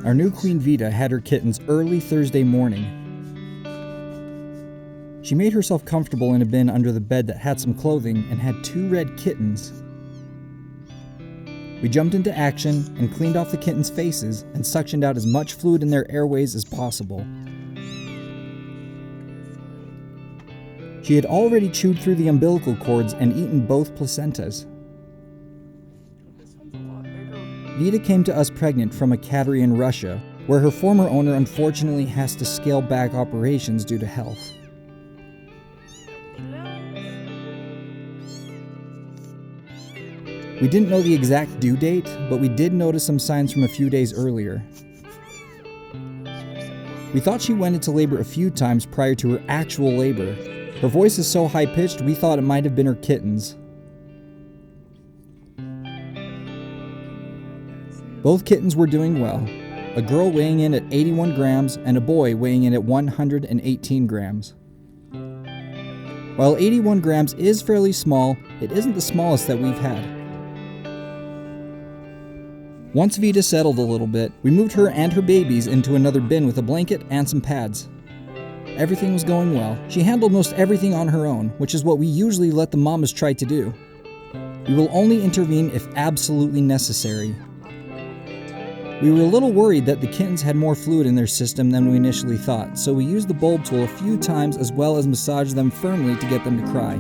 Our new queen Vita had her kittens early Thursday morning. She made herself comfortable in a bin under the bed that had some clothing and had 2 red kittens. We jumped into action and cleaned off the kittens' faces and suctioned out as much fluid in their airways as possible. She had already chewed through the umbilical cords and eaten both placentas. Vita came to us pregnant from a cattery in Russia, where her former owner unfortunately has to scale back operations due to health. We didn't know the exact due date, but we did notice some signs from a few days earlier. We thought she went into labor a few times prior to her actual labor. Her voice is so high-pitched we thought it might have been her kittens. Both kittens were doing well, a girl weighing in at 81 grams and a boy weighing in at 118 grams. While 81 grams is fairly small, it isn't the smallest that we've had. Once Vita settled a little bit, we moved her and her babies into another bin with a blanket and some pads. Everything was going well. She handled most everything on her own, which is what we usually let the mamas try to do. We will only intervene if absolutely necessary. We were a little worried that the kittens had more fluid in their system than we initially thought, so we used the bulb tool a few times as well as massaged them firmly to get them to cry.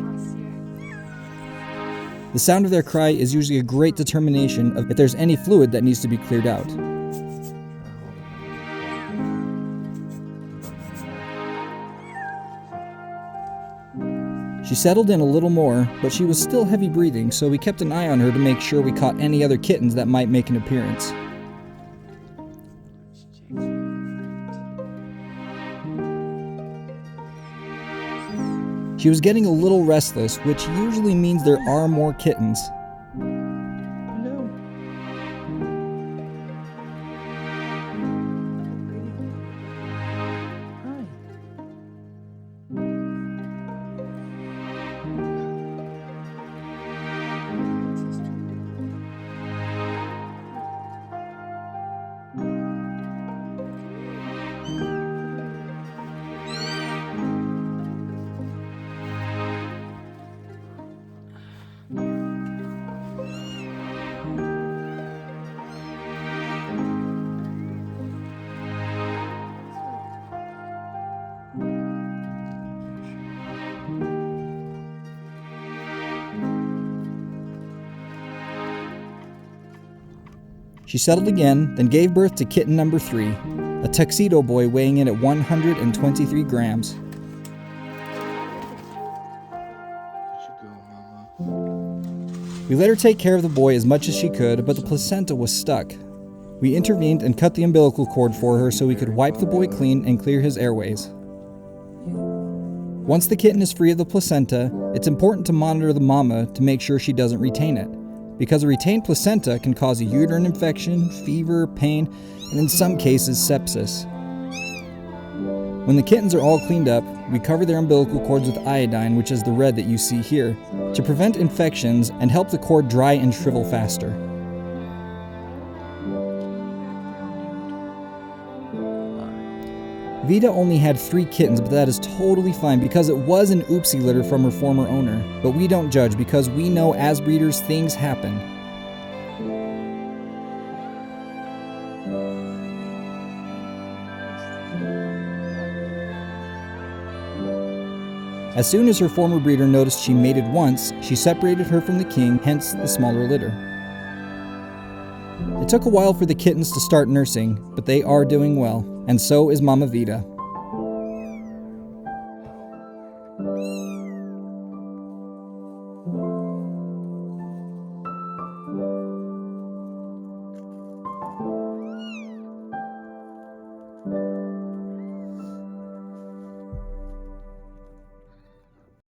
The sound of their cry is usually a great determination of if there's any fluid that needs to be cleared out. She settled in a little more, but she was still heavy breathing, so we kept an eye on her to make sure we caught any other kittens that might make an appearance. She was getting a little restless, which usually means there are more kittens. She settled again, then gave birth to kitten number 3, a tuxedo boy weighing in at 123 grams. We let her take care of the boy as much as she could, but the placenta was stuck. We intervened and cut the umbilical cord for her so we could wipe the boy clean and clear his airways. Once the kitten is free of the placenta, it's important to monitor the mama to make sure she doesn't retain it, because a retained placenta can cause a uterine infection, fever, pain, and in some cases, sepsis. When the kittens are all cleaned up, we cover their umbilical cords with iodine, which is the red that you see here, to prevent infections and help the cord dry and shrivel faster. Vita only had 3 kittens, but that is totally fine because it was an oopsie litter from her former owner. But we don't judge because we know as breeders things happen. As soon as her former breeder noticed she mated once, she separated her from the king, hence the smaller litter. It took a while for the kittens to start nursing, but they are doing well, and so is Mama Vita.